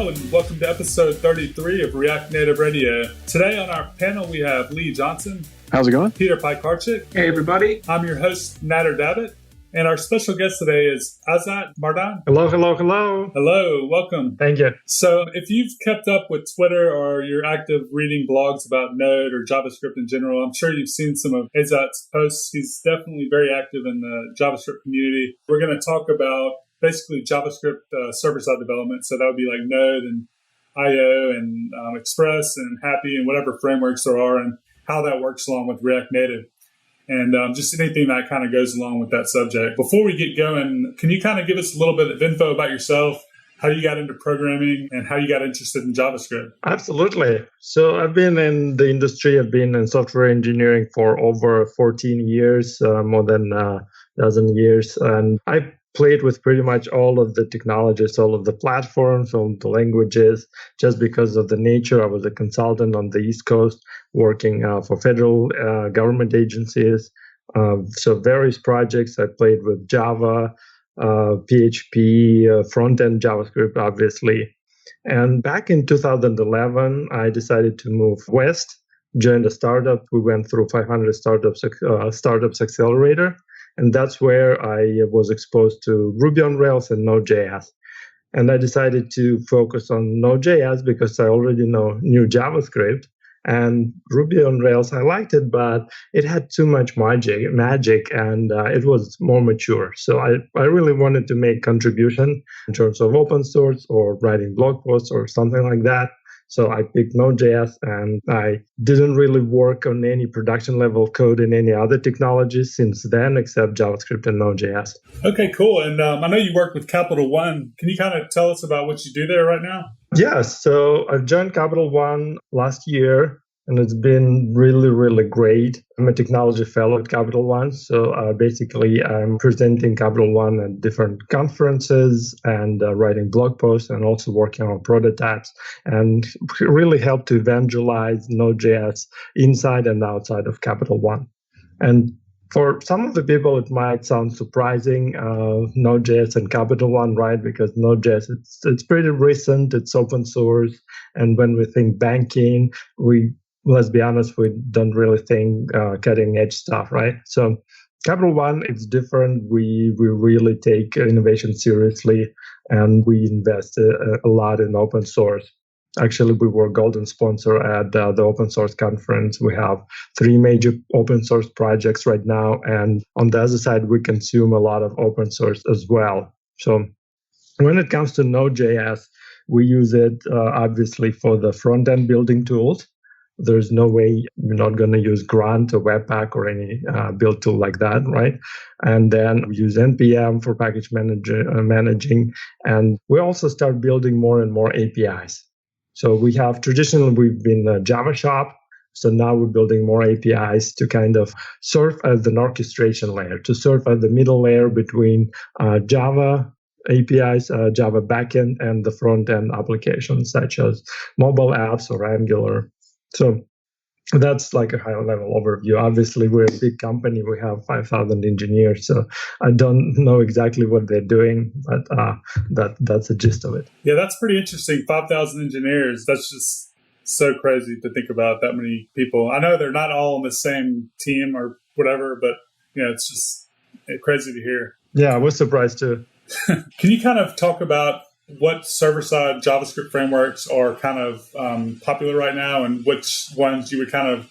Hello and welcome to episode 33 of React Native Radio. Today on our panel we have Lee Johnson. How's it going? Peter Pikarczyk. Hey everybody. I'm your host, Nader David. And our special guest today is Azat Mardan. Hello. Hello, welcome. Thank you. So if you've kept up with Twitter or you're active reading blogs about Node or JavaScript in general, I'm sure you've seen some of Azat's posts. He's definitely very active in the JavaScript community. We're going to talk about basically JavaScript server-side development. So that would be like Node and IO and Express and Hapi and whatever frameworks there are and how that works along with React Native. And just anything that kind of goes along with that subject. Before we get going, can you kind of give us a little bit of info about yourself, how you got into programming, and how you got interested in JavaScript? Absolutely. So I've been in the industry. I've been in software engineering for over 14 years, more than a dozen years. And I played with pretty much all of the technologies, all of the platforms, all of the languages, just because of the nature. I was a consultant on the East Coast working for federal government agencies. So various projects. I played with Java, PHP, front-end JavaScript, obviously. And back in 2011, I decided to move west, joined a startup. We went through 500 startups accelerator. And that's where I was exposed to Ruby on Rails and Node.js. And I decided to focus on Node.js because I already knew JavaScript. And Ruby on Rails, I liked it, but it had too much magic, and it was more mature. So I really wanted to make contribution in terms of open source or writing blog posts or something like that. So I picked Node.js, and I didn't really work on any production level code in any other technologies since then, except JavaScript and Node.js. Okay, cool. And I know you work with Capital One. Can you kind of tell us about what you do there right now? Yes. So I joined Capital One last year, and it's been really, really great. I'm a technology fellow at Capital One. So basically, I'm presenting Capital One at different conferences and writing blog posts and also working on prototypes and really help to evangelize Node.js inside and outside of Capital One. And for some of the people, it might sound surprising, Node.js and Capital One, right? Because Node.js, it's pretty recent, it's open source. And when we think banking, let's be honest, we don't really think cutting edge stuff, right? So Capital One, it's different. We really take innovation seriously, and we invest a lot in open source. Actually, we were golden sponsor at the open source conference. We have 3 major open source projects right now. And on the other side, we consume a lot of open source as well. So when it comes to Node.js, we use it obviously for the front-end building tools. There's no way we're not going to use Grunt or Webpack or any build tool like that, right? And then we use NPM for package managing. And we also start building more and more APIs. So traditionally, we've been a Java shop. So now we're building more APIs to kind of serve as an orchestration layer, to serve as the middle layer between Java APIs, Java backend, and the front-end applications such as mobile apps or Angular. So that's like a high-level overview. Obviously, we're a big company. We have 5,000 engineers, so I don't know exactly what they're doing, but that's the gist of it. Yeah, that's pretty interesting. 5,000 engineers. That's just so crazy to think about that many people. I know they're not all on the same team or whatever, but it's just crazy to hear. Yeah, I was surprised too. Can you kind of talk about what server-side JavaScript frameworks are kind of popular right now, and which ones you would kind of,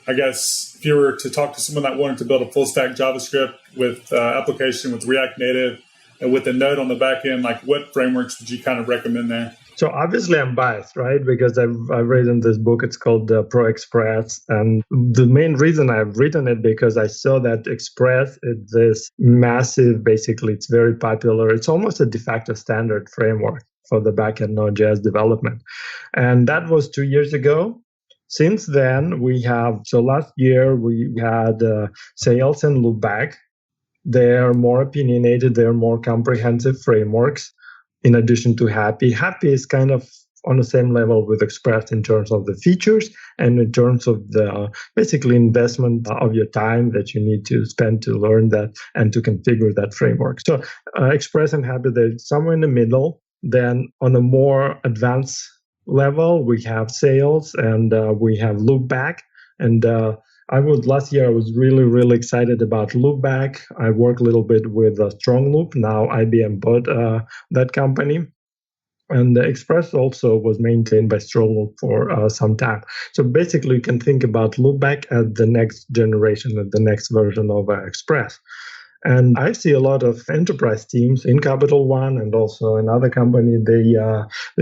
I guess, if you were to talk to someone that wanted to build a full-stack JavaScript with application with React Native and with a Node on the back end, like what frameworks would you kind of recommend there? So obviously I'm biased, right? Because I've written this book. It's called Pro Express. And the main reason I've written it because I saw that Express is this massive, basically it's very popular. It's almost a de facto standard framework for the backend Node.js development. And that was 2 years ago. Since then, last year we had Sails and Loopback. They're more opinionated. They're more comprehensive frameworks. In addition to Hapi. Hapi is kind of on the same level with Express in terms of the features and in terms of the basically investment of your time that you need to spend to learn that and to configure that framework. So Express and Hapi, they're somewhere in the middle. Then on a more advanced level, we have sales and we have loopback. And last year I was really excited about loopback. I worked a little bit with Strong Loop. Now IBM bought that company. And the Express also was maintained by Strong Loop for some time. So basically, you can think about loopback as the next generation, the next version of Express. And I see a lot of enterprise teams in Capital One and also in other companies, they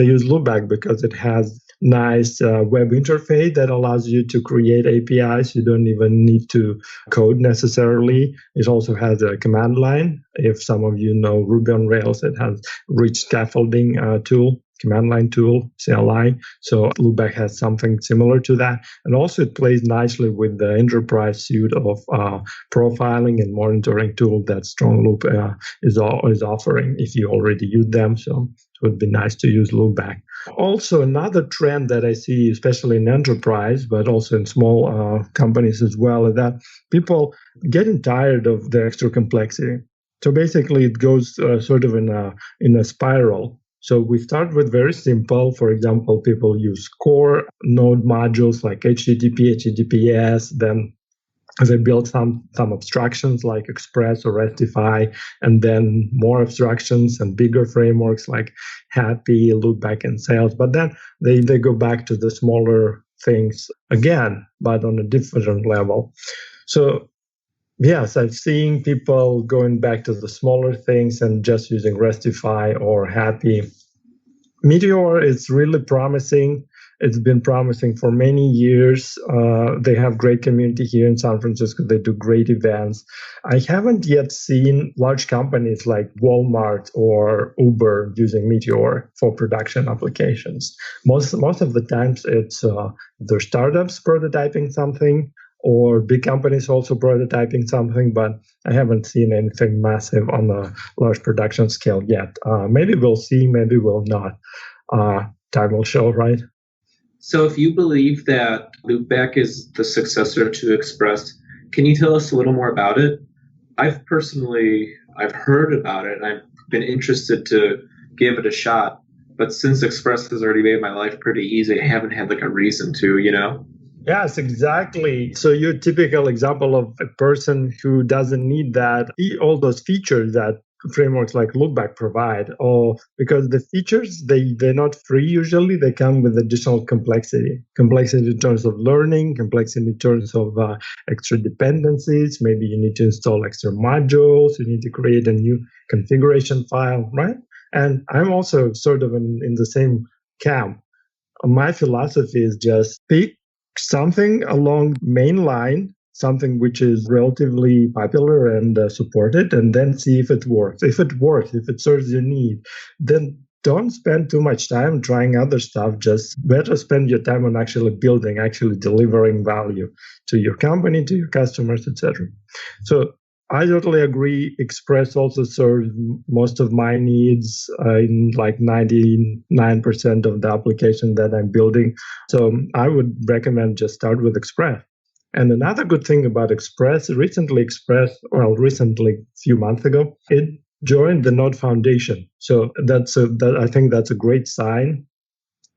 use Loopback because it has nice web interface that allows you to create APIs. You don't even need to code necessarily. It also has a command line. If some of you know Ruby on Rails, it has rich scaffolding tool. Command line tool, CLI. So Loopback has something similar to that. And also it plays nicely with the enterprise suite of profiling and monitoring tool that Strong Loop is offering if you already use them. So it would be nice to use Loopback. Also, another trend that I see, especially in enterprise, but also in small companies as well, is that people getting tired of the extra complexity. So basically it goes sort of in a spiral. So we start with very simple. For example, people use core node modules like HTTP, HTTPS. Then they build some abstractions like Express or Restify, and then more abstractions and bigger frameworks like Hapi, Loopback, and Sales. But then they go back to the smaller things again, but on a different level. So yes, I've seen people going back to the smaller things and just using Restify or Hapi. Meteor is really promising. It's been promising for many years. They have great community here in San Francisco. They do great events. I haven't yet seen large companies like Walmart or Uber using Meteor for production applications. Most of the times it's their startups prototyping something, or big companies also prototyping something, but I haven't seen anything massive on a large production scale yet. Maybe we'll see, maybe we'll not. Time will show, right? So if you believe that Loopback is the successor to Express, can you tell us a little more about it? I've heard about it, and I've been interested to give it a shot. But since Express has already made my life pretty easy, I haven't had a reason to, Yes, exactly. So you're a typical example of a person who doesn't need all those features that frameworks like Loopback provide, or because the features, they're not free usually. They come with additional complexity in terms of learning, complexity in terms of extra dependencies. Maybe you need to install extra modules. You need to create a new configuration file, right? And I'm also sort of in the same camp. My philosophy is just pick something along main line, something which is relatively popular and supported, and then see if it works. If it works, if it serves your need, then don't spend too much time trying other stuff. Just better spend your time on actually building, actually delivering value to your company, to your customers, etc. So I totally agree. Express also serves most of my needs in 99% of the application that I'm building. So I would recommend just start with Express. And another good thing about Express, recently, a few months ago, it joined the Node Foundation. So I think that's a great sign.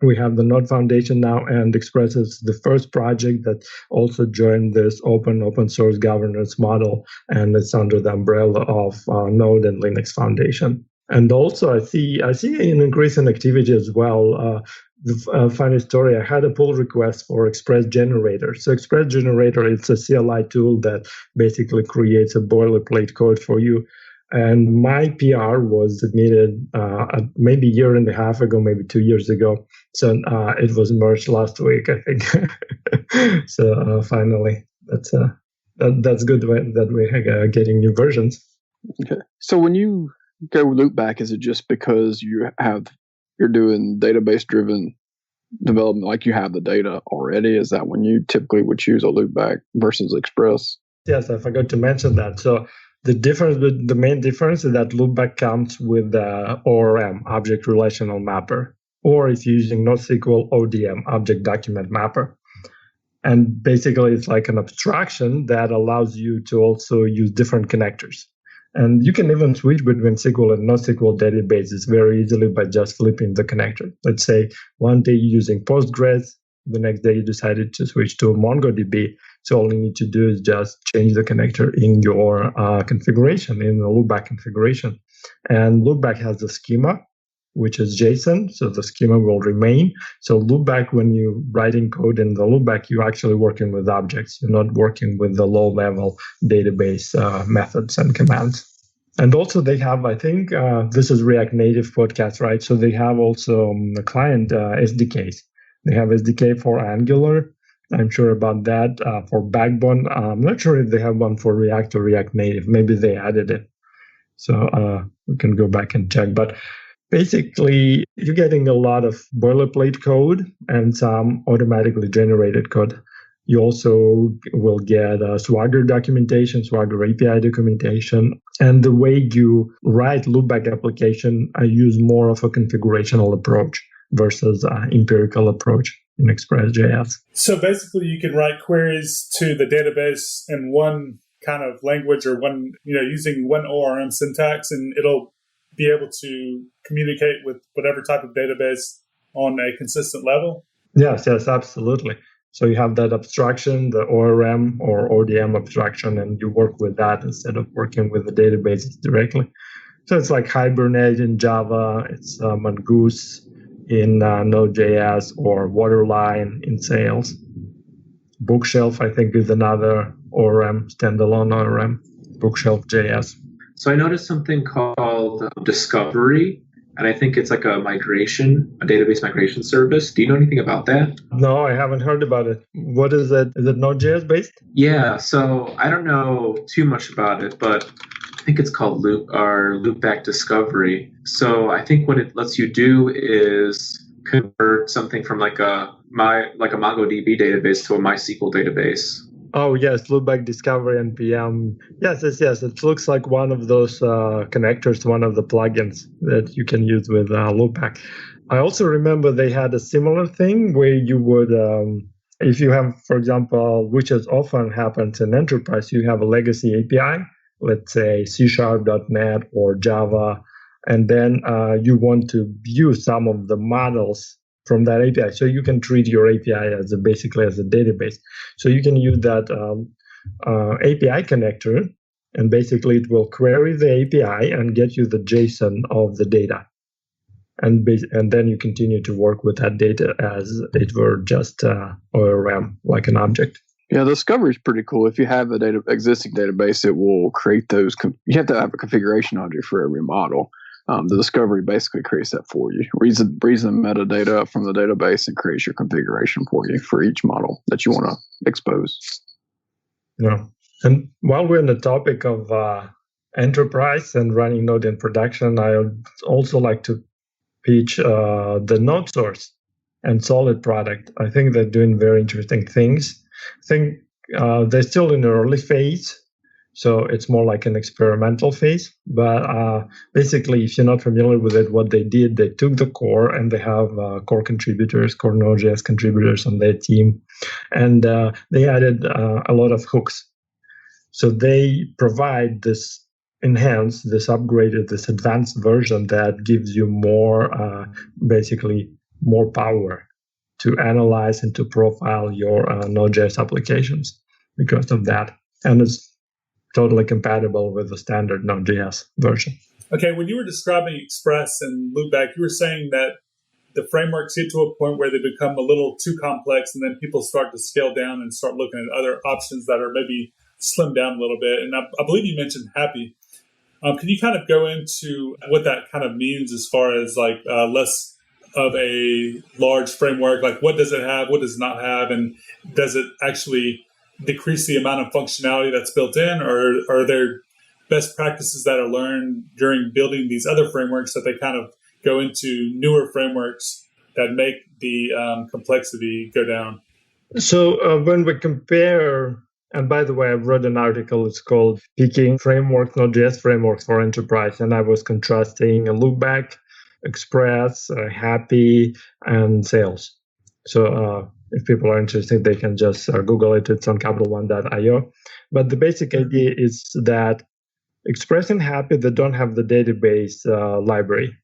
We have the Node Foundation now, and Express is the first project that also joined this open source governance model, and it's under the umbrella of Node and Linux Foundation. And also, I see an increase in activity as well. The funny story, I had a pull request for Express Generator. So Express Generator, it's a CLI tool that basically creates a boilerplate code for you. And my PR was submitted maybe a year and a half ago, maybe 2 years ago. So it was merged last week, I think. So finally, that's good that we're getting new versions. Okay. So when you go Loopback, is it just because you're doing database-driven development, like you have the data already? Is that when you typically would choose a Loopback versus Express? Yes, I forgot to mention that. So the main difference is that Loopback comes with the ORM, Object Relational Mapper, or if you're using NoSQL, ODM, Object Document Mapper. And basically, it's like an abstraction that allows you to also use different connectors. And you can even switch between SQL and NoSQL databases very easily by just flipping the connector. Let's say one day you're using Postgres, the next day you decided to switch to MongoDB. So all you need to do is just change the connector in your configuration, in the loopback configuration. And loopback has the schema, which is JSON, so the schema will remain. So loopback, when you're writing code in the loopback, you're actually working with objects. You're not working with the low-level database methods and commands. And also they have, I think, this is React Native podcast, right? So they have also the client SDKs. They have SDK for Angular. I'm sure about that. For Backbone, I'm not sure if they have one for React or React Native. Maybe they added it. So we can go back and check. But basically, you're getting a lot of boilerplate code and some automatically generated code. You also will get Swagger documentation, Swagger API documentation. And the way you write loopback application, I use more of a configurational approach versus empirical approach in Express.js. So basically, you can write queries to the database in one kind of language or one, using one ORM syntax, and it'll be able to communicate with whatever type of database on a consistent level? Yes, absolutely. So you have that abstraction, the ORM or ODM abstraction, and you work with that instead of working with the databases directly. So it's like Hibernate in Java, it's Mongoose in Node.js, or Waterline in Sales. Bookshelf, I think, is another ORM, standalone ORM, Bookshelf.js. So I noticed something called Discovery, and I think it's like a database migration service. Do you know anything about that? No, I haven't heard about it. What is it? Is it Node.js based? Yeah, so I don't know too much about it, but I think it's called Loopback Discovery. So I think what it lets you do is convert something from like a MongoDB database to a MySQL database. Oh, yes, Loopback Discovery NPM. Yes. It looks like one of those connectors, one of the plugins that you can use with Loopback. I also remember they had a similar thing where you would, if you have, for example, which is often happens in enterprise, you have a legacy API, let's say C#.NET or Java, and then you want to view some of the models from that API. So you can treat your API basically as a database. So you can use that API connector, and basically it will query the API and get you the JSON of the data. And then you continue to work with that data as it were just ORM, like an object. Yeah, Discovery is pretty cool. If you have an existing database, it will create those. You have to have a configuration object for every model. The Discovery basically creates that for you. Reads the metadata up from the database and creates your configuration for you for each model that you want to expose. Yeah. And while we're on the topic of enterprise and running Node in production, I would also like to pitch the Node Source and Solid product. I think they're doing very interesting things. I think they're still in the early phase. So it's more like an experimental phase. But basically, if you're not familiar with it, what they did, they took the core, and they have core Node.js contributors on their team. And they added a lot of hooks. So they provide this enhanced, this upgraded, this advanced version that gives you more, basically more power to analyze and to profile your Node.js applications because of that. And it's totally compatible with the standard Node.js version. Okay, when you were describing Express and Loopback, you were saying that the frameworks get to a point where they become a little too complex, and then people start to scale down and start looking at other options that are maybe slimmed down a little bit. And I believe you mentioned hapi. Can you kind of go into what that kind of means as far as like less of a large framework? Like what does it have, what does it not have, and does it actually decrease the amount of functionality that's built in, or are there best practices that are learned during building these other frameworks that they kind of go into newer frameworks that make the complexity go down? So when we compare, and by the way, I've read an article, it's called Picking Node.js Frameworks for Enterprise, and I was contrasting a Loopback, Express, hapi, and Sales. So if people are interested, they can just Google it. It's on capitalone.io. But the basic idea is that Express and Happy, they don't have the database library.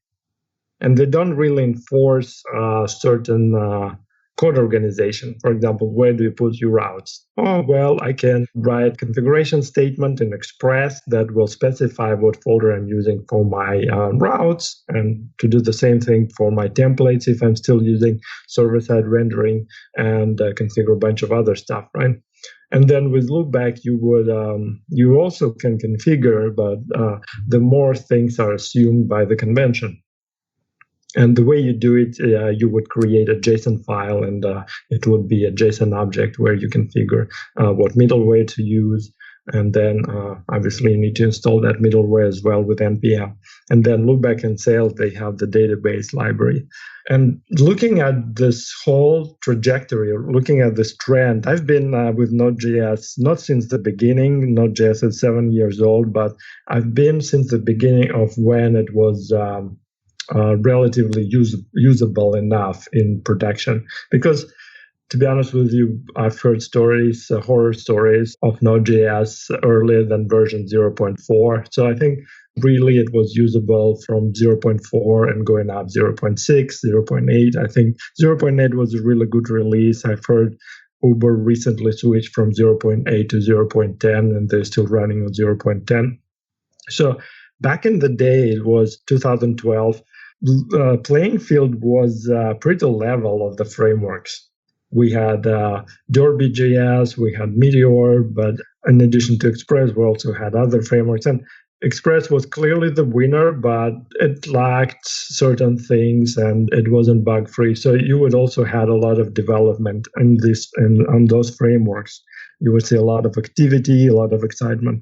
And they don't really enforce certain code organization. For example, where do you put your routes? Oh, well, I can write configuration statement in Express that will specify what folder I'm using for my routes, and to do the same thing for my templates if I'm still using server-side rendering, and configure a bunch of other stuff, right? And then with loopback, you also can configure, but the more things are assumed by the convention. And the way you do it, you would create a JSON file, and it would be a JSON object where you configure what middleware to use. And then obviously you need to install that middleware as well with NPM. And then Loopback and Sales, they have the database library. And looking at this whole trajectory, or looking at this trend, I've been with Node.js not since the beginning. Node.js is 7 years old, but I've been since the beginning of when it was relatively usable enough in production. Because to be honest with you, I've heard stories, horror stories of Node.js earlier than version 0.4. So I think really it was usable from 0.4 and going up 0.6, 0.8. I think 0.8 was a really good release. I've heard Uber recently switched from 0.8 to 0.10, and they're still running on 0.10. So back in the day, it was 2012, playing field was pretty level of the frameworks. We had Derby.js, we had Meteor, but in addition to Express, we also had other frameworks. And Express was clearly the winner, but it lacked certain things and it wasn't bug-free. So you would also had a lot of development on those frameworks. You would see a lot of activity, a lot of excitement.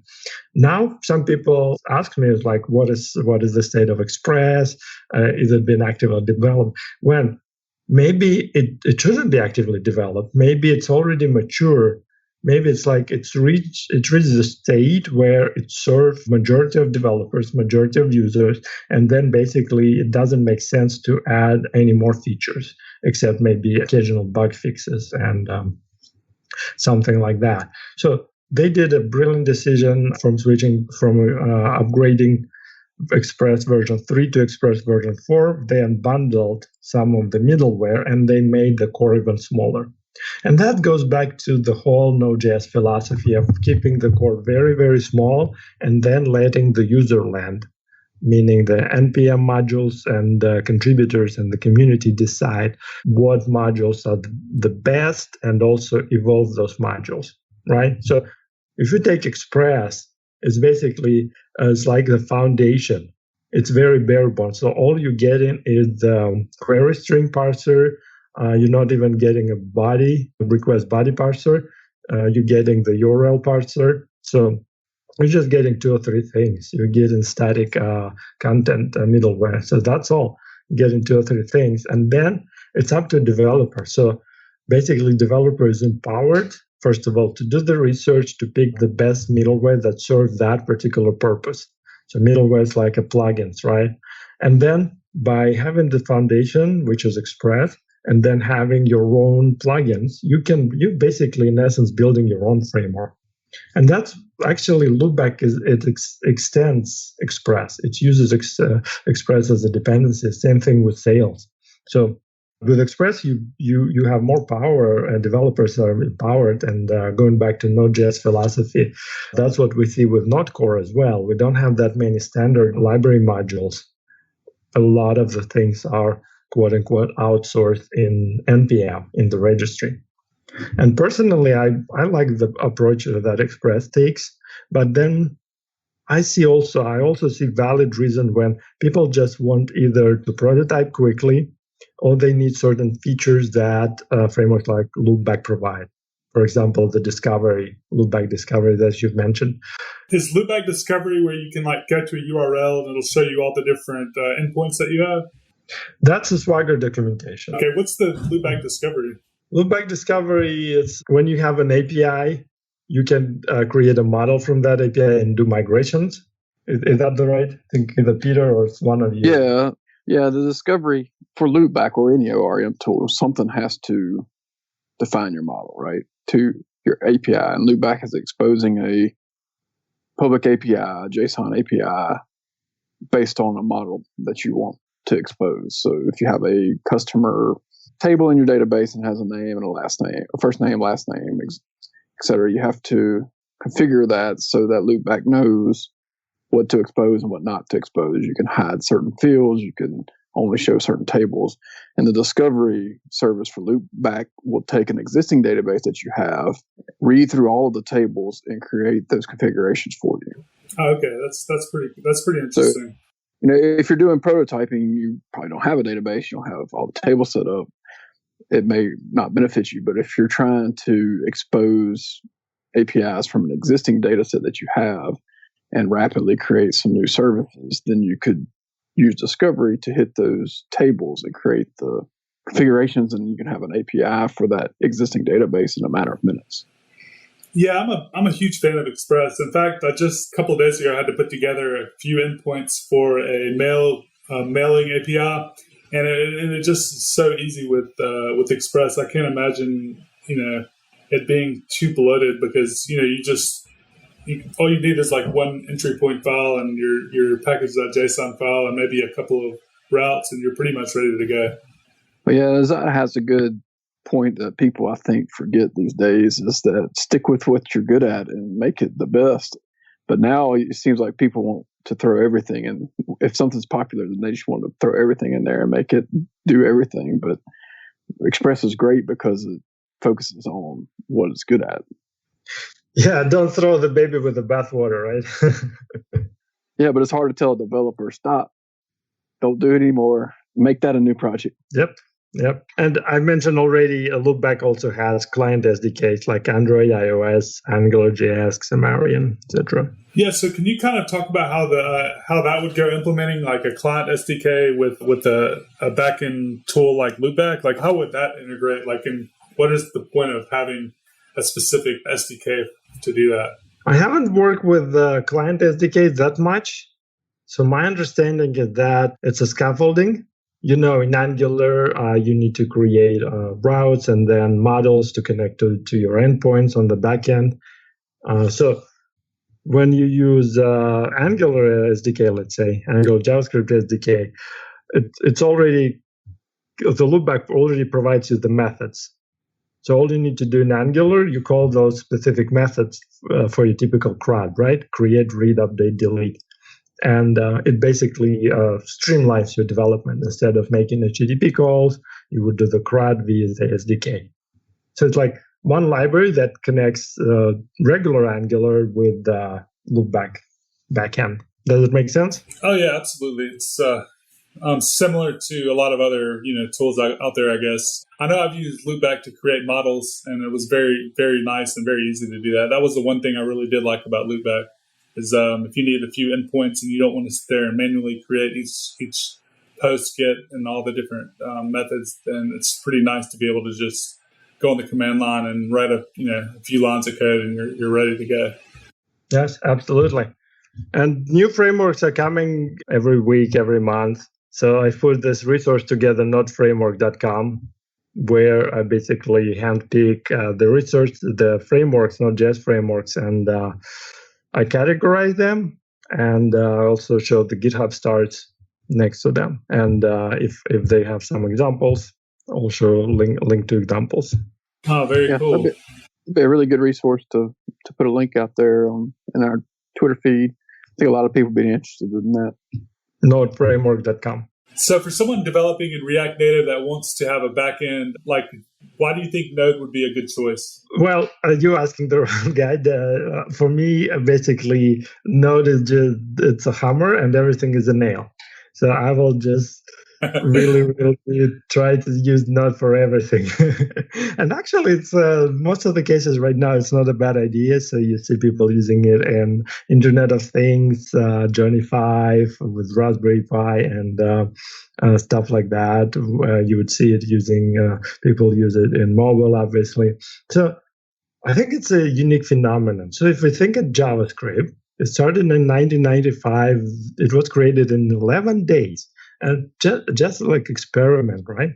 Now, some people ask me, is like, what is the state of Express? Is it been actively developed? When maybe it shouldn't be actively developed. Maybe it's already mature. Maybe it's like it reaches a state where it serves majority of developers, majority of users, and then basically it doesn't make sense to add any more features, except maybe occasional bug fixes and something like that. So they did a brilliant decision from switching from upgrading Express version 3 to Express version 4. They unbundled some of the middleware and they made the core even smaller. And that goes back to the whole Node.js philosophy of keeping the core very, very small and then letting the user land, meaning the NPM modules and contributors and the community decide what modules are the best and also evolve those modules, right? So if you take Express, it's basically it's like the foundation. It's very bare bones. So all you're getting is the query string parser. You're not even getting a request body parser. You're getting the URL parser. So you're just getting 2 or 3 things. You're getting static content middleware. So that's all. You're getting 2 or 3 things. And then it's up to developer. So basically, developer is empowered, first of all, to do the research, to pick the best middleware that serves that particular purpose. So middleware is like a plugins, right? And then by having the foundation, which is Express, and then having your own plugins, you basically, in essence, building your own framework. And that's actually Loopback extends Express. It uses Express as a dependency. Same thing with Sales. So with Express, you have more power, and developers are empowered. And going back to Node.js philosophy, that's what we see with Node Core as well. We don't have that many standard library modules. A lot of the things are quote unquote outsourced in NPM in the registry. And personally, I like the approach that Express takes, but then I also see valid reason when people just want either to prototype quickly or they need certain features that frameworks like Loopback provide. For example, the Loopback discovery that you've mentioned. Is Loopback discovery where you can like go to a URL and it'll show you all the different endpoints that you have? That's the Swagger documentation. Okay, what's the Loopback discovery? Loopback discovery is when you have an API, you can create a model from that API and do migrations. Is that the right? I think either Peter or it's one of you. Yeah. The discovery for Loopback or any ORM tool, something has to define your model, right? To your API, and Loopback is exposing a public API, JSON API, based on a model that you want to expose. So if you have a customer table in your database and has a name and a last name, a first name, last name, etc., you have to configure that so that Loopback knows what to expose and what not to expose. You can hide certain fields. You can only show certain tables. And the discovery service for Loopback will take an existing database that you have, read through all of the tables, and create those configurations for you. Okay, that's pretty interesting. So, if you're doing prototyping, you probably don't have a database. You don't have all the tables set up. It may not benefit you. But if you're trying to expose APIs from an existing data set that you have and rapidly create some new services, then you could use Discovery to hit those tables and create the configurations, and you can have an API for that existing database in a matter of minutes. Yeah, I'm a huge fan of Express. In fact, just a couple of days ago, I had to put together a few endpoints for a mailing API, and it just is so easy with Express. I can't imagine it being too bloated because all you need is like one entry point file and your package.json file and maybe a couple of routes, and you're pretty much ready to go. But yeah, Azat has a good point that people, I think, forget these days, is that stick with what you're good at and make it the best. But now it seems like people want to throw everything in. If something's popular, then they just want to throw everything in there and make it do everything. But Express is great because it focuses on what it's good at. Yeah, don't throw the baby with the bathwater, right? Yeah, but it's hard to tell a developer, stop, don't do it anymore, make that a new project. Yep. And I mentioned already, Loopback also has client SDKs like Android, iOS, AngularJS, Xamarin, etc. Yeah, so can you kind of talk about how that would go implementing like a client SDK with a backend tool like Loopback? Like how would that integrate? Like, and what is the point of having a specific SDK to do that? I haven't worked with client SDKs that much. So my understanding is that it's a scaffolding. In Angular, you need to create routes and then models to connect to your endpoints on the backend. So when you use Angular SDK, let's say, Angular JavaScript SDK, it's already, the Loopback already provides you the methods. So all you need to do in Angular, you call those specific methods for your typical CRUD, right? Create, read, update, delete. And it basically streamlines your development. Instead of making HTTP calls, you would do the CRUD via the SDK. So it's like one library that connects regular Angular with Loopback backend. Does it make sense? Oh yeah, absolutely. It's similar to a lot of other tools out there, I guess. I know I've used Loopback to create models, and it was very, very nice and very easy to do that. That was the one thing I really did like about Loopback. Is if you need a few endpoints and you don't want to sit there and manually create each post, get, and all the different methods, then it's pretty nice to be able to just go on the command line and write a few lines of code and you're ready to go. Yes, absolutely. And new frameworks are coming every week, every month. So I put this resource together, nodeframework.com, where I basically handpick the frameworks, Node.js frameworks, and I categorize them and also show the GitHub starts next to them. And if they have some examples, also link to examples. Oh, very cool. That'd be a really good resource to put a link out there in our Twitter feed. I think a lot of people would be interested in that. Nodeframework.com. So for someone developing in React Native that wants to have a backend, like, why do you think Node would be a good choice? Well, you're asking the wrong guy. For me, basically, Node is it's a hammer and everything is a nail. So I will just really try to use Node for everything. And actually, it's most of the cases right now, it's not a bad idea. So you see people using it in Internet of Things, Johnny 5 with Raspberry Pi and stuff like that. You would see it people use it in mobile, obviously. So I think it's a unique phenomenon. So if we think of JavaScript, it started in 1995. It was created in 11 days. And just like experiment, right?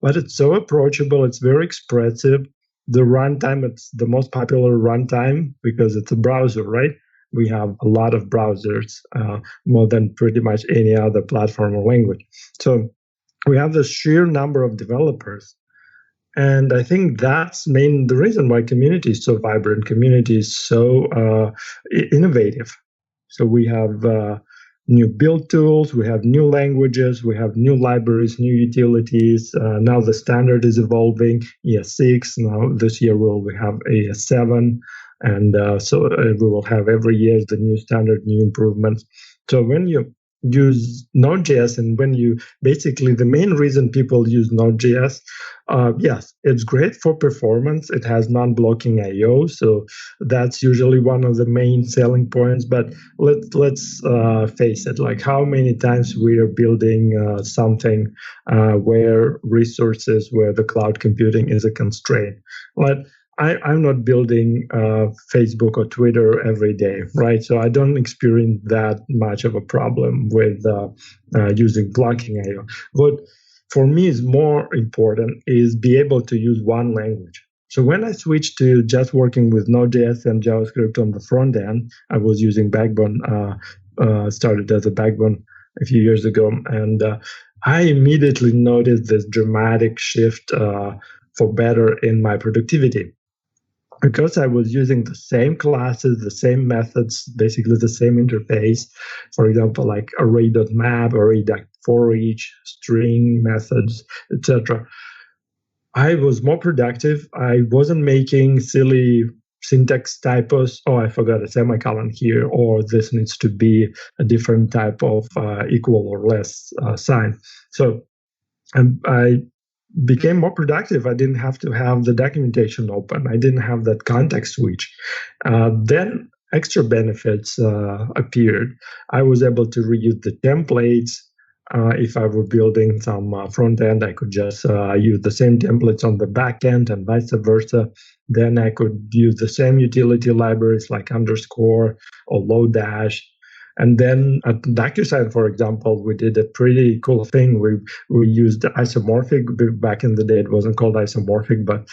But it's so approachable. It's very expressive. The runtime, it's the most popular runtime because it's a browser, right? we have a lot of browsers, more than pretty much any other platform or language. So we have the sheer number of developers. And I think that's the reason why community is so vibrant, community is so innovative. So we have new build tools, we have new languages, we have new libraries, new utilities. Now the standard is evolving, ES6. Now this year we have ES7. And so we will have every year the new standard, new improvements. So when you use Node.js, and when you basically the main reason people use Node.js, yes, it's great for performance. It has non-blocking I/O, so that's usually one of the main selling points. But let's face it, like how many times we are building something where the cloud computing is a constraint. But I'm not building Facebook or Twitter every day, right? So I don't experience that much of a problem with using blocking I/O. What for me is more important is be able to use one language. So when I switched to just working with Node.js and JavaScript on the front end, I was using Backbone, started as a Backbone a few years ago, and I immediately noticed this dramatic shift for better in my productivity. Because I was using the same classes, the same methods, basically the same interface, for example, like array.map, array.forEach, string methods, etc. I was more productive. I wasn't making silly syntax typos. Oh, I forgot a semicolon here, or this needs to be a different type of equal or less sign. So I became more productive. I didn't have to have the documentation open. I didn't have that context switch. Then extra benefits appeared. I was able to reuse the templates. If I were building some front end, I could just use the same templates on the back end and vice versa. Then I could use the same utility libraries like underscore or Lodash. And then at DocuSign, for example, we did a pretty cool thing. We used isomorphic. Back in the day, it wasn't called isomorphic, but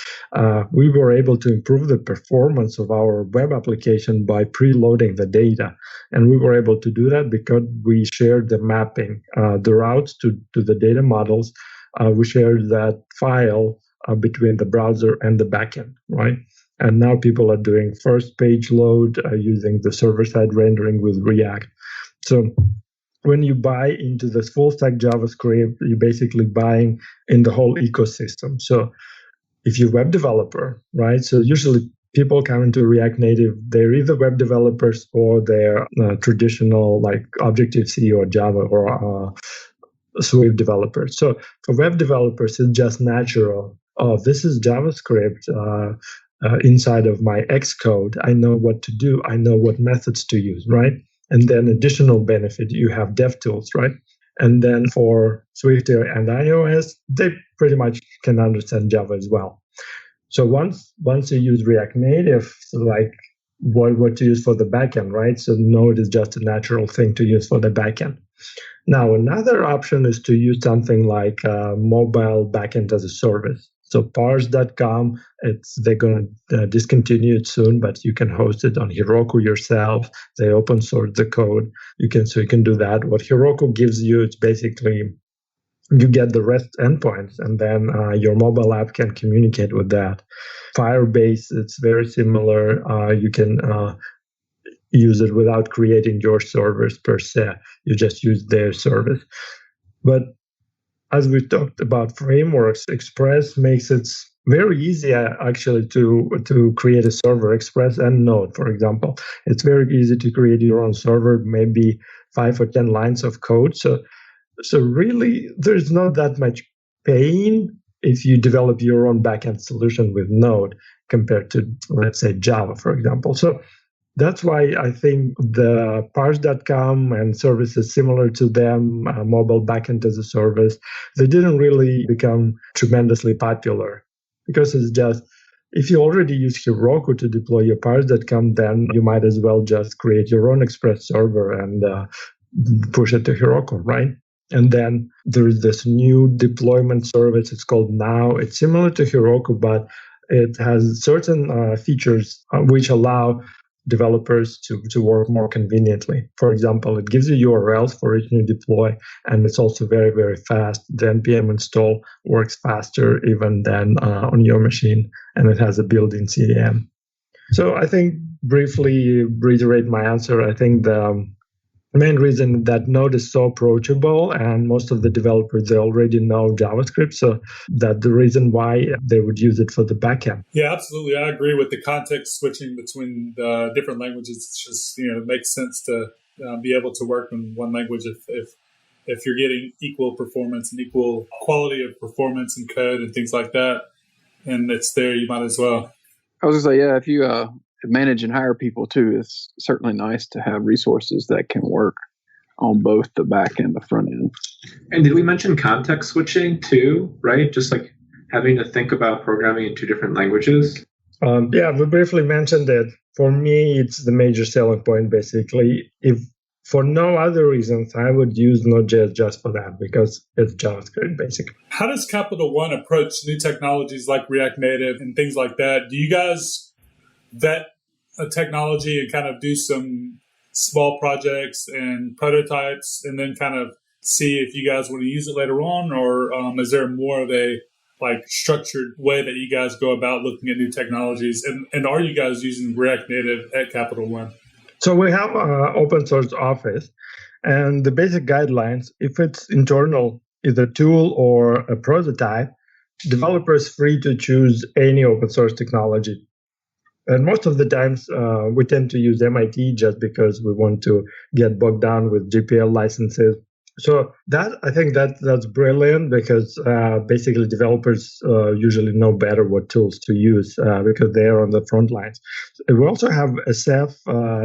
we were able to improve the performance of our web application by preloading the data. And we were able to do that because we shared the mapping, the routes to the data models. We shared that file between the browser and the backend, right? And now people are doing first page load using the server-side rendering with React. So when you buy into this full stack JavaScript, you're basically buying in the whole ecosystem. So if you're a web developer, right? So usually people come into React Native, they're either web developers or they're traditional like Objective-C or Java or Swift developers. So for web developers, it's just natural. Oh, this is JavaScript. Inside of my Xcode, I know what to do. I know what methods to use, right? And then additional benefit, you have DevTools, right? And then for Swift and iOS, they pretty much can understand Java as well. So once you use React Native, so like what to use for the backend, right? So Node is just a natural thing to use for the backend. Now, another option is to use something like mobile backend as a service. So parse.com, they're going to discontinue it soon, but you can host it on Heroku yourself. They open source the code. You can do that. What Heroku gives you, it's basically you get the REST endpoints, and then your mobile app can communicate with that. Firebase, it's very similar. You can use it without creating your servers per se. You just use their service. But as we talked about frameworks, Express makes it very easy actually to create a server. Express and Node, for example. It's very easy to create your own server, maybe 5 or 10 lines of code. So really, there's not that much pain if you develop your own backend solution with Node compared to, let's say, Java, for example. So that's why I think the parse.com and services similar to them, mobile backend as a service, they didn't really become tremendously popular because it's just, if you already use Heroku to deploy your parse.com, then you might as well just create your own Express server and push it to Heroku, right? And then there's this new deployment service. It's called Now. It's similar to Heroku, but it has certain features which allow developers to work more conveniently. For example, it gives you URLs for each new deploy, and it's also very, very fast. The npm install works faster even than on your machine, and it has a built-in CDN. So I think, briefly reiterate my answer, I think the main reason that Node is so approachable, and most of the developers, they already know JavaScript, so that's the reason why they would use it for the backend. Yeah, absolutely. I agree with the context switching between the different languages. It's just, it makes sense to be able to work in one language if you're getting equal performance and equal quality of performance and code and things like that, and it's there, you might as well. I was going to say, yeah, if you manage and hire people too, it's certainly nice to have resources that can work on both the back and the front end. And did we mention context switching too, right? Just like having to think about programming in two different languages? Yeah, we briefly mentioned it. For me, it's the major selling point, basically. If for no other reasons, I would use Node.js just for that, because it's JavaScript, basically. How does Capital One approach new technologies like React Native and things like that? Do you guys vet a technology and kind of do some small projects and prototypes and then kind of see if you guys want to use it later on? Or is there more of a structured way that you guys go about looking at new technologies? And are you guys using React Native at Capital One? So we have an open source office, and the basic guidelines, if it's internal, either tool or a prototype, developers free to choose any open source technology. And most of the times, we tend to use MIT just because we want to get bogged down with GPL licenses. So I think that's brilliant, because basically developers usually know better what tools to use because they're on the front lines. We also have SF,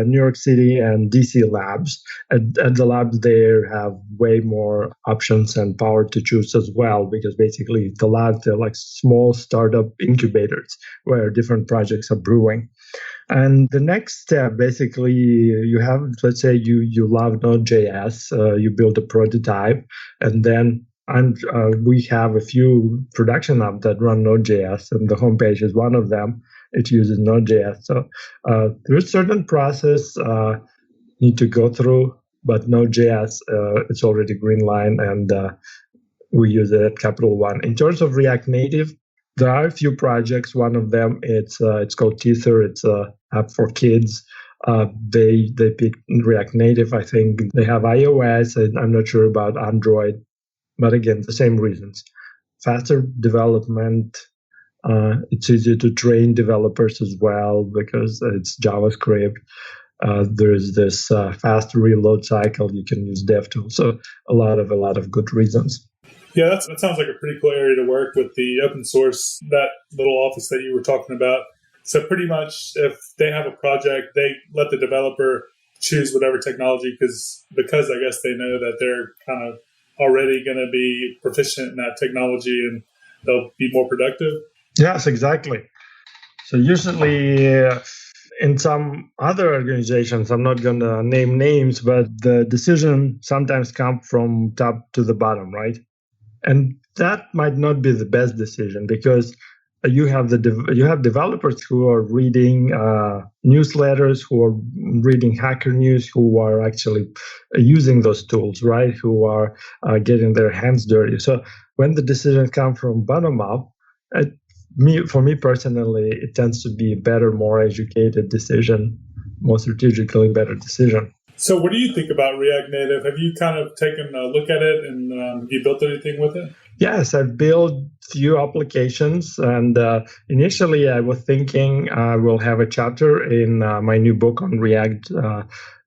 New York City, and DC labs. At the labs, they have way more options and power to choose as well, because basically the labs, they're like small startup incubators where different projects are brewing. And the next step, basically, you have, let's say you love Node.js, you build a prototype, and then we have a few production apps that run Node.js, and the homepage is one of them. It uses Node.js. So there's a certain process need to go through, but Node.js, it's already green line, and we use it at Capital One. In terms of React Native, there are a few projects. One of them, it's called Teether. It's an app for kids. They picked React Native. I think they have iOS, and I'm not sure about Android. But again, the same reasons. Faster development. It's easier to train developers as well because it's JavaScript. There's this fast reload cycle. You can use DevTools. So a lot of good reasons. Yeah, that sounds like a pretty cool area to work with, the open source, that little office that you were talking about. So pretty much if they have a project, they let the developer choose whatever technology because I guess they know that they're kind of already going to be proficient in that technology and they'll be more productive. Yes, exactly. So usually in some other organizations, I'm not going to name names, but the decision sometimes comes from top to the bottom, right? And that might not be the best decision because you have developers who are reading newsletters, who are reading Hacker News, who are actually using those tools, right? Who are getting their hands dirty. So when the decision comes from bottom up, for me personally, it tends to be a better, more educated decision, more strategically better decision. So what do you think about React Native? Have you kind of taken a look at it and have you built anything with it? Yes, I've built few applications, and initially I was thinking I will have a chapter in my new book on React,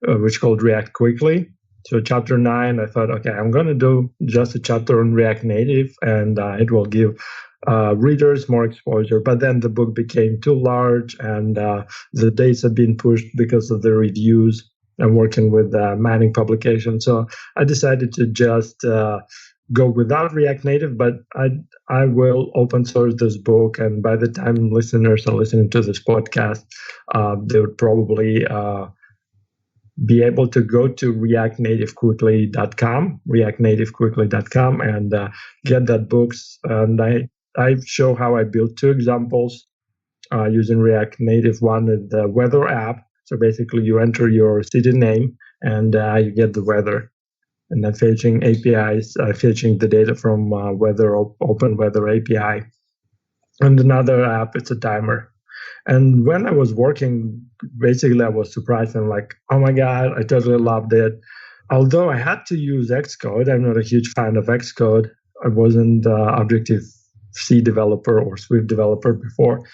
which is called React Quickly. So chapter 9, I thought, okay, I'm going to do just a chapter on React Native, and it will give readers more exposure. But then the book became too large, and the dates have been pushed because of the reviews. I'm working with Manning Publication. So I decided to just go without React Native, but I will open source this book. And by the time listeners are listening to this podcast, they would probably be able to go to reactnativequickly.com, and get that books. And I show how I built 2 examples using React Native. One is the weather app. So basically, you enter your city name and you get the weather. And then fetching APIs, fetching the data from Open Weather API. And another app, it's a timer. And when I was working, basically I was surprised and like, oh my God, I totally loved it. Although I had to use Xcode, I'm not a huge fan of Xcode. I wasn't Objective-C developer or Swift developer before.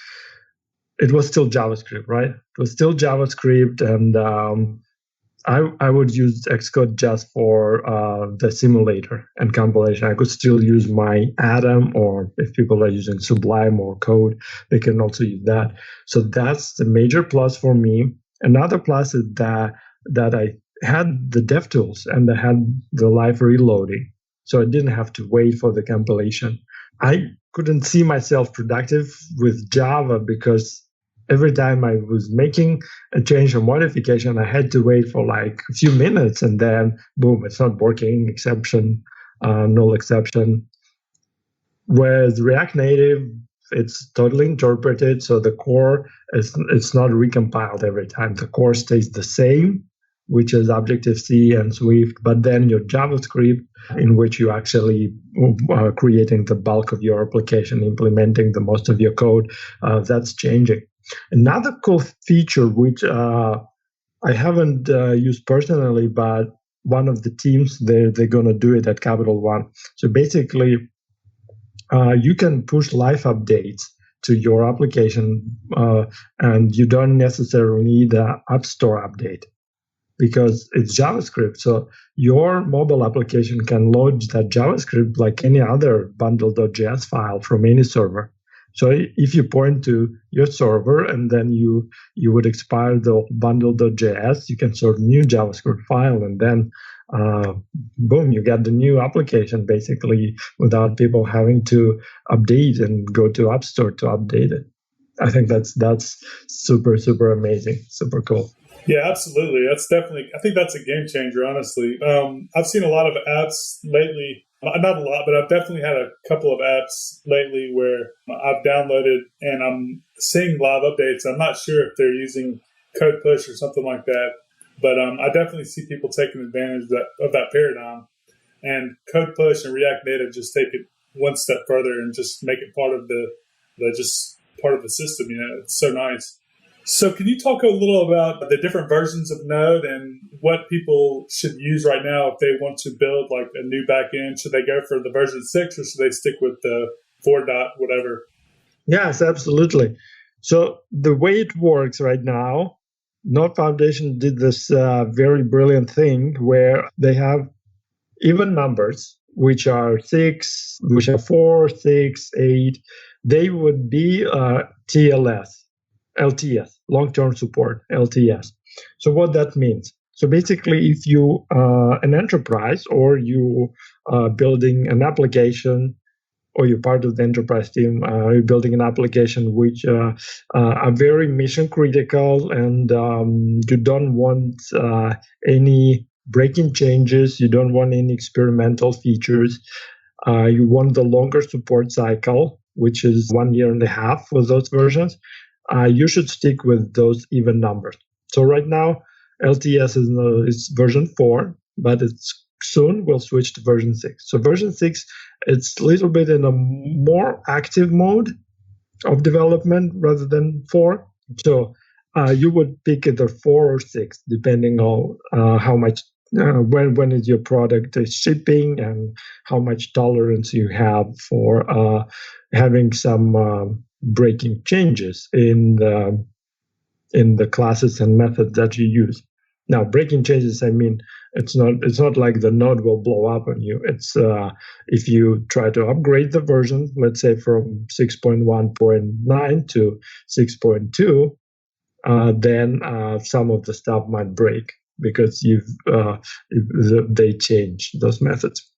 It was still JavaScript, right? It was still JavaScript, and I would use Xcode just for the simulator and compilation. I could still use my Atom, or if people are using Sublime or Code, they can also use that. So that's the major plus for me. Another plus is that I had the DevTools and I had the live reloading. So I didn't have to wait for the compilation. I couldn't see myself productive with Java because every time I was making a change or modification, I had to wait for like a few minutes and then boom, it's not working, exception, null exception. Whereas React Native, it's totally interpreted. So the core it's not recompiled every time. The core stays the same, which is Objective-C and Swift, but then your JavaScript, in which you actually are creating the bulk of your application, implementing the most of your code, that's changing. Another cool feature, which I haven't used personally, but one of the teams, they're going to do it at Capital One. So basically, you can push live updates to your application, and you don't necessarily need an App Store update because it's JavaScript. So your mobile application can load that JavaScript like any other bundle.js file from any server. So if you point to your server and then you would expire the bundle.js, you can sort of new JavaScript file, and then boom, you get the new application basically without people having to update and go to App Store to update it. I think that's super, super amazing, super cool. Yeah, absolutely. That's definitely, I think that's a game changer, honestly. I've seen a lot of apps lately, not a lot, but I've definitely had a couple of apps lately where I've downloaded and I'm seeing live updates. I'm not sure if they're using Code Push or something like that, but I definitely see people taking advantage of that paradigm. And Code Push and React Native just take it one step further and just make it part of the part of the system. You know, it's so nice. So can you talk a little about the different versions of Node and what people should use right now if they want to build like a new backend? Should they go for the version 6 or should they stick with the 4 dot whatever? Yes, absolutely. So the way it works right now, Node Foundation did this very brilliant thing where they have even numbers, which are 6, which are 4, 6, 8. They would be LTS, long-term support, LTS. So what that means? So basically, if you an enterprise or you are building an application or you're part of the enterprise team, you're building an application which are very mission critical and you don't want any breaking changes, you don't want any experimental features, you want the longer support cycle, which is 1.5 years for those versions, you should stick with those even numbers. So right now, LTS is version 4, but it's soon will switch to version 6. So version 6, it's a little bit in a more active mode of development rather than 4. So you would pick either 4 or 6, depending on how much, when is your product is shipping and how much tolerance you have for having some breaking changes in the classes and methods that you use. Now, breaking changes, I mean, it's not like the node will blow up on you. It's if you try to upgrade the version, let's say from 6.1.9 to 6.2, then some of the stuff might break because they change those methods.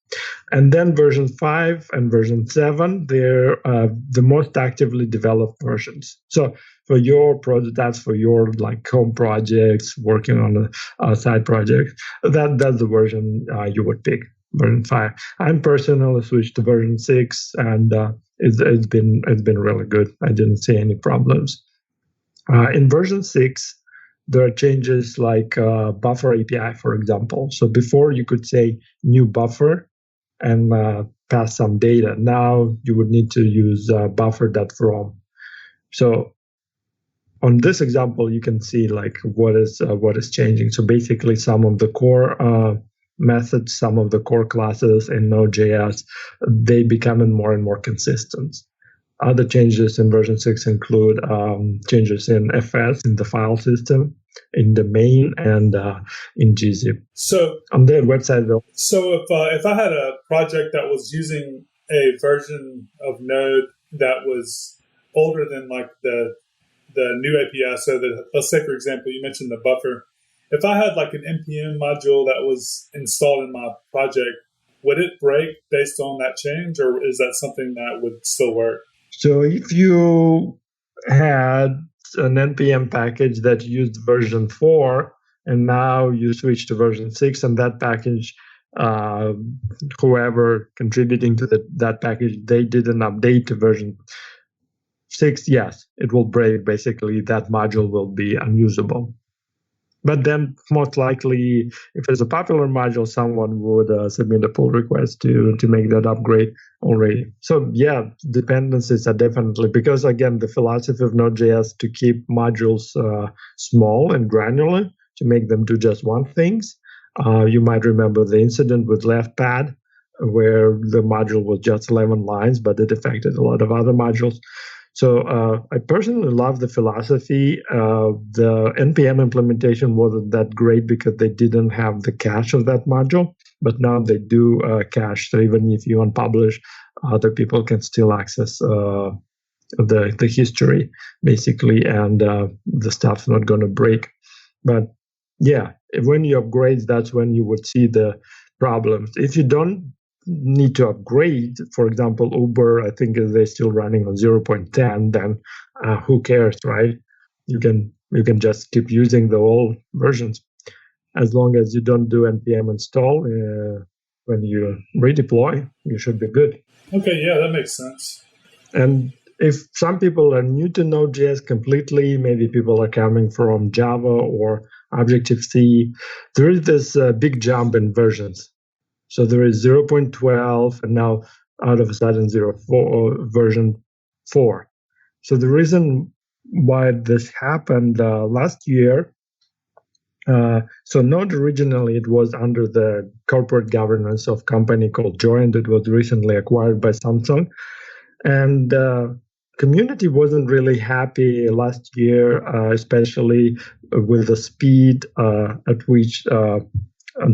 And then version 5 and version 7, they're the most actively developed versions. So for your prototypes, for your like home projects, working on a side project, that's the version you would pick, version 5. I'm personally switched to version 6, and it's been really good. I didn't see any problems. In version 6, there are changes like buffer API, for example. So before you could say new buffer and pass some data. Now you would need to use buffer.from. So on this example, you can see like what is changing. So basically, some of the core methods, some of the core classes in Node.js, they becoming more and more consistent. Other changes in version 6 include changes in FS, in the file system, in the main, and in gzip. So on their website, though. So if I had a project that was using a version of Node that was older than like the new API, so that, let's say, for example, you mentioned the buffer. If I had like an npm module that was installed in my project, would it break based on that change, or is that something that would still work? So if you had an npm package that used version 4, and now you switch to version 6, and that package, whoever contributing to that package, they didn't update to version 6, yes, it will break. Basically, that module will be unusable. But then, most likely, if it's a popular module, someone would submit a pull request to make that upgrade already. So yeah, dependencies are definitely, because again, the philosophy of Node.js to keep modules small and granular, to make them do just one things. You might remember the incident with LeftPad, where the module was just 11 lines, but it affected a lot of other modules. So I personally love the philosophy. The NPM implementation wasn't that great because they didn't have the cache of that module, but now they do cache. So even if you unpublish, other people can still access the history, basically, and the stuff's not going to break. But yeah, when you upgrade, that's when you would see the problems. If you don't need to upgrade, for example, Uber, I think they're still running on 0.10, then who cares, right? You can just keep using the old versions as long as you don't do npm install. When you redeploy, you should be good. Okay, yeah, that makes sense. And if some people are new to Node.js completely, maybe people are coming from Java or Objective-C, there is this big jump in versions. So there is 0.12, and now out of a sudden version 4. So the reason why this happened last year, so Node originally, it was under the corporate governance of a company called Joint. It was recently acquired by Samsung. And community wasn't really happy last year, especially with the speed at which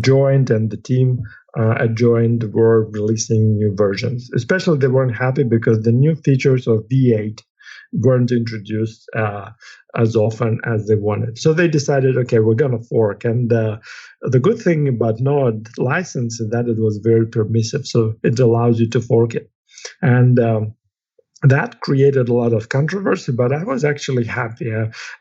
Joint and the team at Joint were releasing new versions. Especially they weren't happy because the new features of V8 weren't introduced as often as they wanted. So they decided, okay, we're going to fork. And the good thing about Node license is that it was very permissive. So it allows you to fork it. And that created a lot of controversy, but I was actually happy.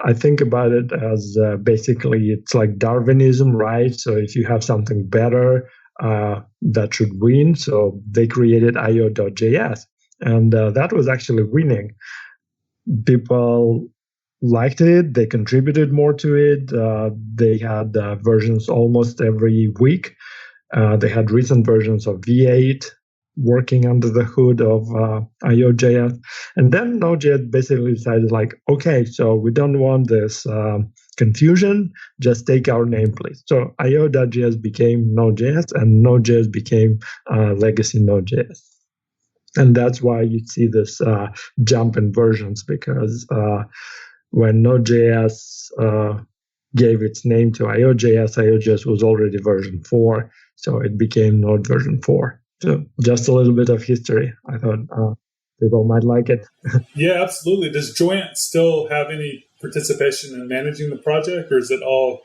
I think about it as basically it's like Darwinism, right? So if you have something better, that should win. So they created io.js, and that was actually winning. People liked it. They contributed more to it. They had versions almost every week. They had recent versions of V8 working under the hood of io.js. And then Node.js basically decided like, okay, so we don't want this confusion, just take our name, please. So io.js became Node.js, and Node.js became legacy Node.js. And that's why you see this jump in versions, because when Node.js gave its name to io.js was already version 4, so it became Node version 4. So just a little bit of history. I thought people might like it. Yeah, absolutely. Does Joint still have any participation in managing the project, or is it all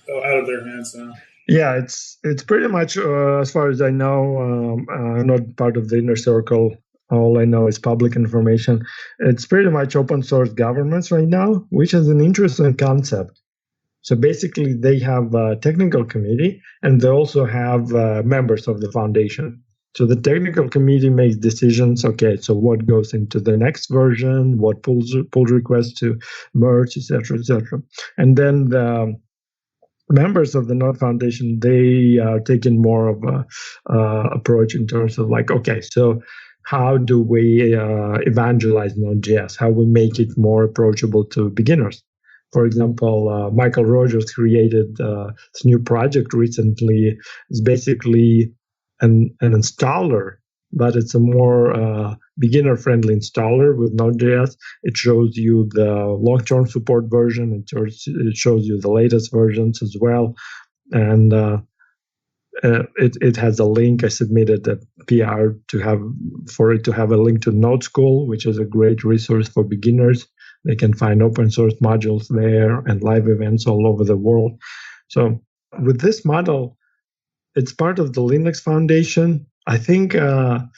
out of their hands now? Yeah, it's pretty much, as far as I know, not part of the inner circle. All I know is public information. It's pretty much open source governance right now, which is an interesting concept. So basically, they have a technical committee, and they also have members of the foundation. So the technical committee makes decisions. Okay, so what goes into the next version, what pull requests to merge, etc., etc. And then the members of the Node Foundation, they are taking more of a approach in terms of like, okay, so how do we evangelize Node.js? How we make it more approachable to beginners? For example, Michael Rogers created this new project recently. It's basically an installer, but it's a more beginner-friendly installer with Node.js. It shows you the long-term support version. It shows you the latest versions as well. And it has a link. I submitted a PR for it to have a link to Node School, which is a great resource for beginners. They can find open source modules there and live events all over the world. So with this model, it's part of the Linux Foundation. I think the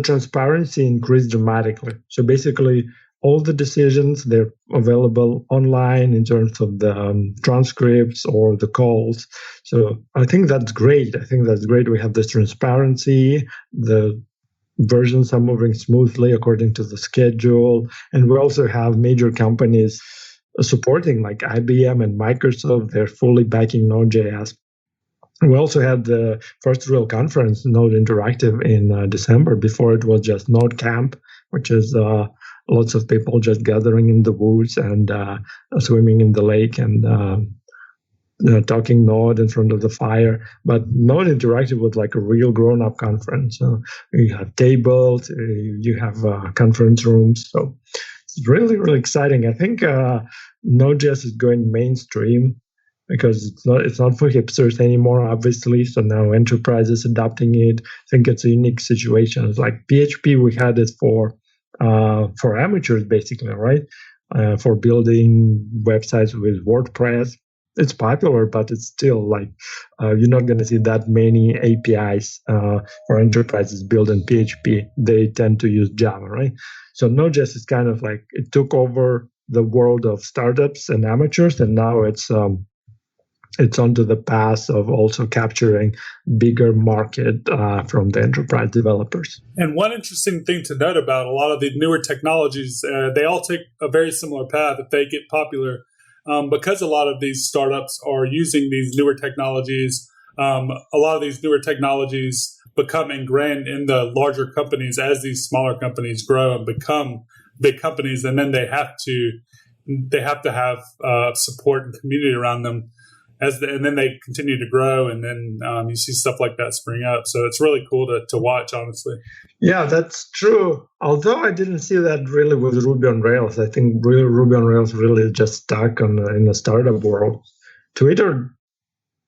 transparency increased dramatically. So basically, all the decisions, they're available online in terms of the transcripts or the calls. So I think that's great. We have this transparency. The versions are moving smoothly according to the schedule. And we also have major companies supporting, like IBM and Microsoft. They're fully backing Node.js. We also had the first real conference, Node Interactive, in December. Before it was just Node Camp, which is lots of people just gathering in the woods and swimming in the lake and talking Node in front of the fire. But Node Interactive was like a real grown-up conference. So you have tables, you have conference rooms. So it's really, really exciting. I think Node.js is going mainstream, because it's not for hipsters anymore, obviously. So now enterprises adopting it. I think it's a unique situation. It's like PHP, we had it for amateurs, basically, right? For building websites with WordPress. It's popular, but it's still like you're not going to see that many APIs for enterprises built in PHP. They tend to use Java, right? So Node.js is kind of like, it took over the world of startups and amateurs, and now it's onto the path of also capturing bigger market from the enterprise developers. And one interesting thing to note about a lot of the newer technologies, they all take a very similar path if they get popular. Because a lot of these startups are using these newer technologies, a lot of these newer technologies become ingrained in the larger companies as these smaller companies grow and become big companies, and then they have to have support and community around them. And then they continue to grow, and then you see stuff like that spring up. So it's really cool to watch, honestly. Yeah, that's true. Although I didn't see that really with Ruby on Rails. I think Ruby on Rails really just stuck in the startup world. Twitter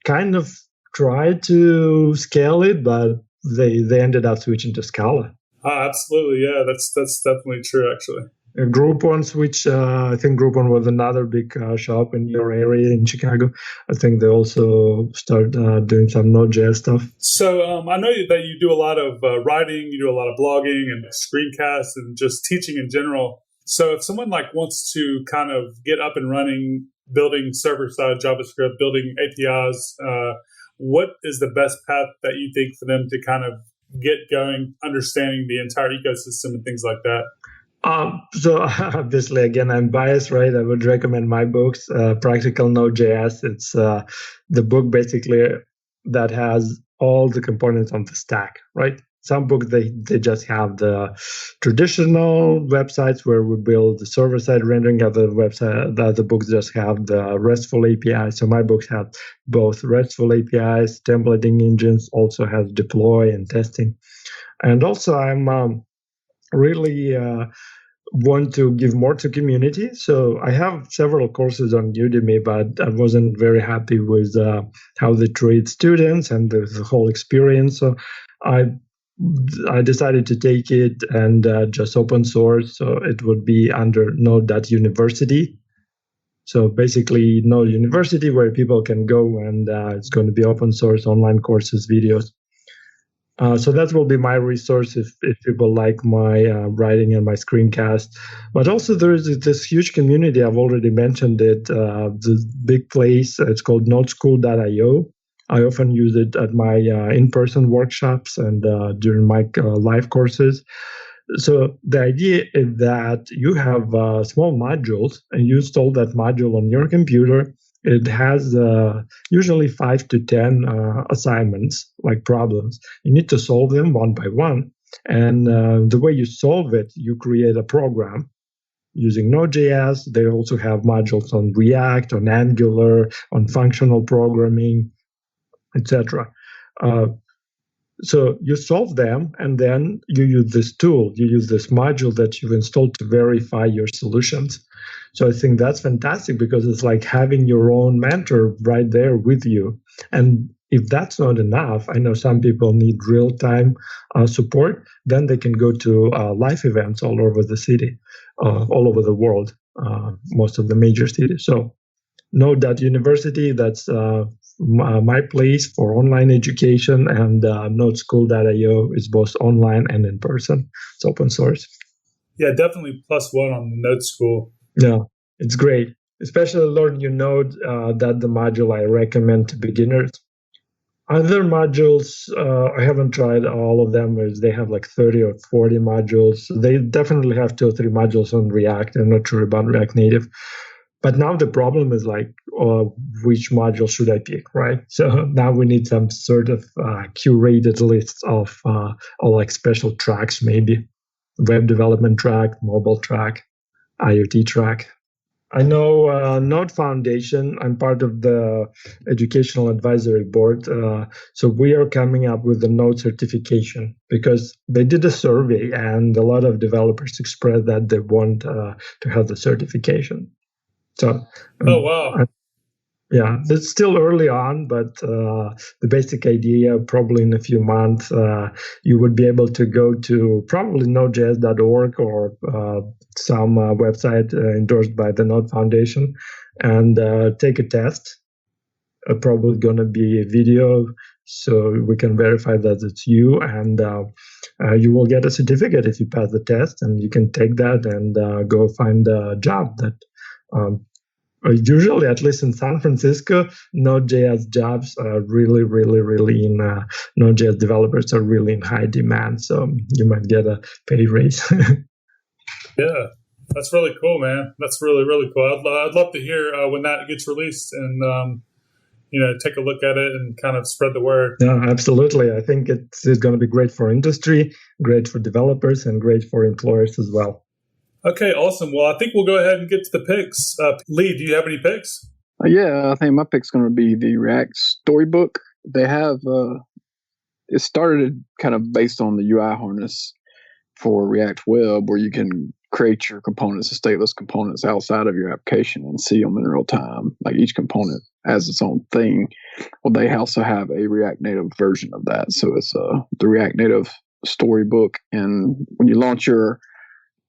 kind of tried to scale it, but they ended up switching to Scala. Absolutely, yeah, that's definitely true, actually. Groupon switch. I think Groupon was another big shop in your area in Chicago. I think they also start doing some Node.js stuff. So I know that you do a lot of writing, you do a lot of blogging and screencasts and just teaching in general. So if someone wants to kind of get up and running, building server-side JavaScript, building APIs, what is the best path that you think for them to kind of get going, understanding the entire ecosystem and things like that? So obviously, again, I'm biased, right? I would recommend my books, Practical Node.js. It's the book basically that has all the components on the stack, right? Some books, they just have the traditional websites where we build the server-side rendering. Other books just have the RESTful API. So my books have both RESTful APIs, templating engines, also has deploy and testing. And also I'm really want to give more to community. So I have several courses on Udemy, but I wasn't very happy with how they treat students and the whole experience. So I decided to take it and just open source. So it would be under Node.University. So basically Node University, where people can go, and it's going to be open source, online courses, videos. So that will be my resource if people like my writing and my screencast. But also there is this huge community. I've already mentioned it. The big place, it's called nodeschool.io. I often use it at my in-person workshops and during my live courses. So the idea is that you have small modules and you install that module on your computer. It has usually 5 to 10 assignments, like problems. You need to solve them one by one. And the way you solve it, you create a program using Node.js. They also have modules on React, on Angular, on functional programming, etc. So you solve them, and then you use this tool, you use this module that you've installed to verify your solutions. So I think that's fantastic because it's like having your own mentor right there with you. And if that's not enough, I know some people need real-time support, then they can go to live events all over the city, all over the world, most of the major cities. So Node.University, that's my place for online education, and nodeschool.io is both online and in person. It's open source. Yeah, definitely +1 on the Node School. Yeah, it's great, especially learn new Node. That's the module I recommend to beginners. Other modules, I haven't tried all of them. They have like 30 or 40 modules. They definitely have 2 or 3 modules on React. I'm not sure about React Native. But now the problem is like, which module should I pick, right? So now we need some sort of curated list of or like special tracks, maybe web development track, mobile track, IoT track. I know Node Foundation. I'm part of the educational advisory board. So we are coming up with the Node certification because they did a survey and a lot of developers expressed that they want to have the certification. So, oh, wow. Yeah, it's still early on, but the basic idea, probably in a few months, you would be able to go to probably nodejs.org or some website endorsed by the Node Foundation and take a test. Probably going to be a video, so we can verify that it's you, and you will get a certificate if you pass the test, and you can take that and go find a job that usually, at least in San Francisco, Node.js jobs are really in Node.js developers are really in high demand. So you might get a pay raise. Yeah, that's really cool, man. That's really cool. I'd love to hear when that gets released and take a look at it and kind of spread the word. Yeah, absolutely. I think it's going to be great for industry, great for developers, and great for employers as well. Okay, awesome. Well, I think we'll go ahead and get to the picks. Lee, do you have any picks? Yeah, I think my pick's going to be the React Storybook. They have it started kind of based on the UI harness for React Web, where you can create your components, the stateless components outside of your application and see them in real time. Like each component has its own thing. Well, they also have a React Native version of that. So it's the React Native Storybook. And when you launch your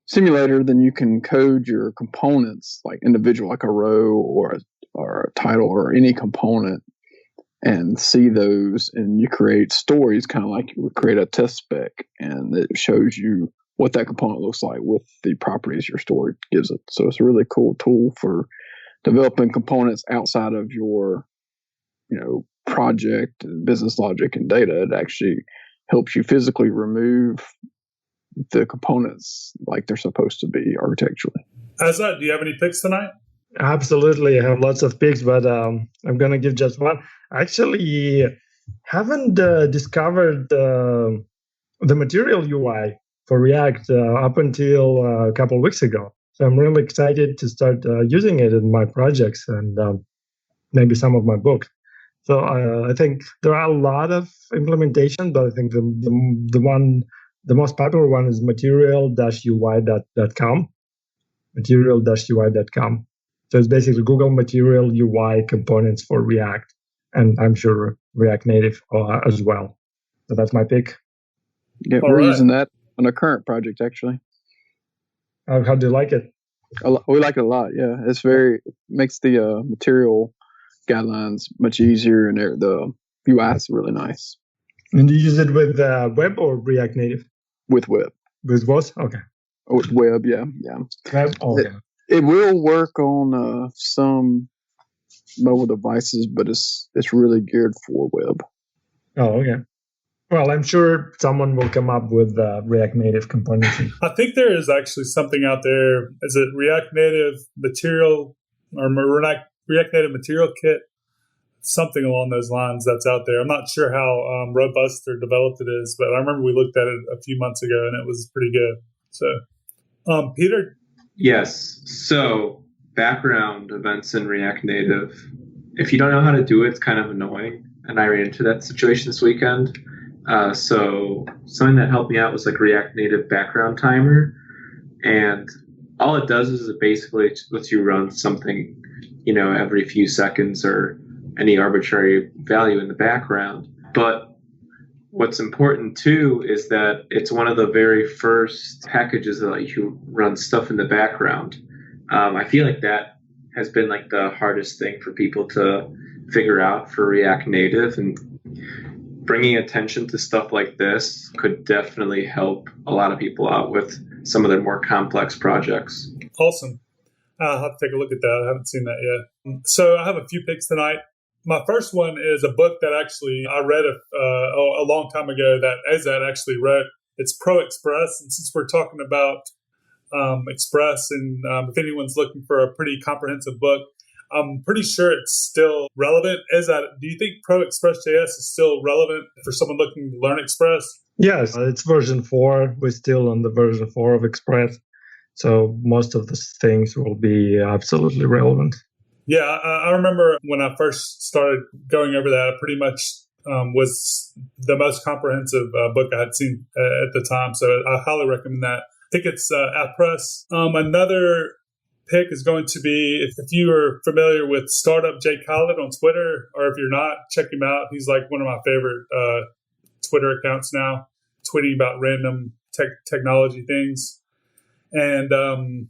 simulator, then you can code your components like individual, like a row or a title or any component, and see those, and you create stories kind of like you would create a test spec, and it shows you what that component looks like with the properties your story gives it. So it's a really cool tool for developing components outside of your project and business logic and data. It actually helps you physically remove the components like they're supposed to be architecturally. Azat, do you have any picks tonight? Absolutely. I have lots of picks, but I'm going to give just one. I actually haven't discovered the material UI for React up until a couple of weeks ago. So I'm really excited to start using it in my projects and maybe some of my books. So I think there are a lot of implementations, but I think the most popular one is material-ui.com. Material-ui.com. So it's basically Google Material UI components for React, and I'm sure React Native as well. So that's my pick. Yeah, we're using that on a current project, actually. How do you like it? We like it a lot, yeah. It's makes the material guidelines much easier, and the UI is really nice. And do you use it with web or React Native? With web. With both? Okay. With web, yeah. Web? Okay. It will work on some mobile devices, but it's really geared for web. Oh, okay. Well, I'm sure someone will come up with React Native componentry. I think there is actually something out there. Is it React Native Material or React Native Material Kit? Something along those lines that's out there. I'm not sure how robust or developed it is, but I remember we looked at it a few months ago and it was pretty good. So, Peter? Yes. So, background events in React Native. If you don't know how to do it, it's kind of annoying. And I ran into that situation this weekend. So something that helped me out was like React Native background timer. And all it does is it basically lets you run something, every few seconds or any arbitrary value in the background. But what's important too is that it's one of the very first packages that let you run stuff in the background. I feel like that has been like the hardest thing for people to figure out for React Native, and bringing attention to stuff like this could definitely help a lot of people out with some of their more complex projects. Awesome. I'll have to take a look at that. I haven't seen that yet. So I have a few picks tonight. My first one is a book that actually I read a long time ago that Azat actually wrote. It's Pro Express. And since we're talking about Express, and if anyone's looking for a pretty comprehensive book, I'm pretty sure it's still relevant. Do you think Pro Express JS is still relevant for someone looking to learn Express? Yes, it's version 4. We're still on the version 4 of Express. So most of the things will be absolutely relevant. Yeah, I remember when I first started going over that, it pretty much was the most comprehensive book I had seen at the time. So I highly recommend that. I think it's Appress. Another pick is going to be, if you are familiar with Startup Jay Khaled on Twitter, or if you're not, check him out. He's like one of my favorite Twitter accounts now, tweeting about random technology things. And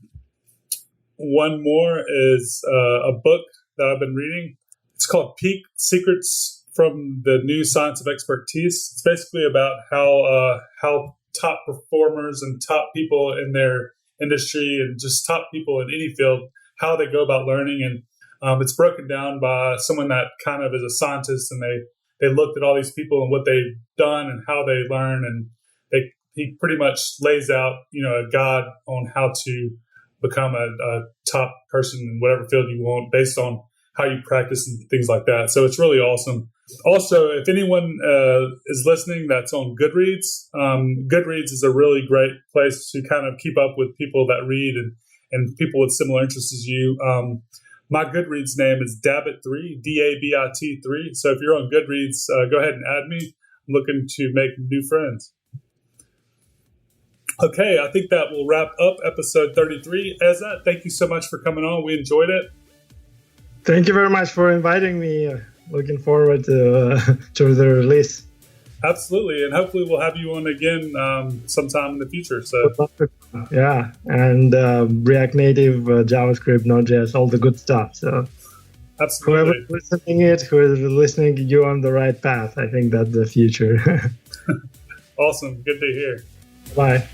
one more is a book that I've been reading. It's called Peak Secrets from the New Science of Expertise. It's basically about how top performers and top people in their industry and just top people in any field, how they go about learning. And it's broken down by someone that kind of is a scientist, and they looked at all these people and what they've done and how they learn. And he pretty much lays out, a guide on how to become a top person in whatever field you want based on how you practice and things like that. So it's really awesome. Also, if anyone is listening that's on Goodreads, Goodreads is a really great place to kind of keep up with people that read and people with similar interests as you. My Goodreads name is Dabbit3, Dabit3. So if you're on Goodreads, go ahead and add me. I'm looking to make new friends. Okay, I think that will wrap up episode 33. Azat, thank you so much for coming on. We enjoyed it. Thank you very much for inviting me. Looking forward to the release. Absolutely, and hopefully we'll have you on again sometime in the future. So yeah, and React Native, JavaScript, Node.js, all the good stuff. So absolutely, whoever's listening, you're on the right path. I think that's the future. Awesome, good to hear. Bye.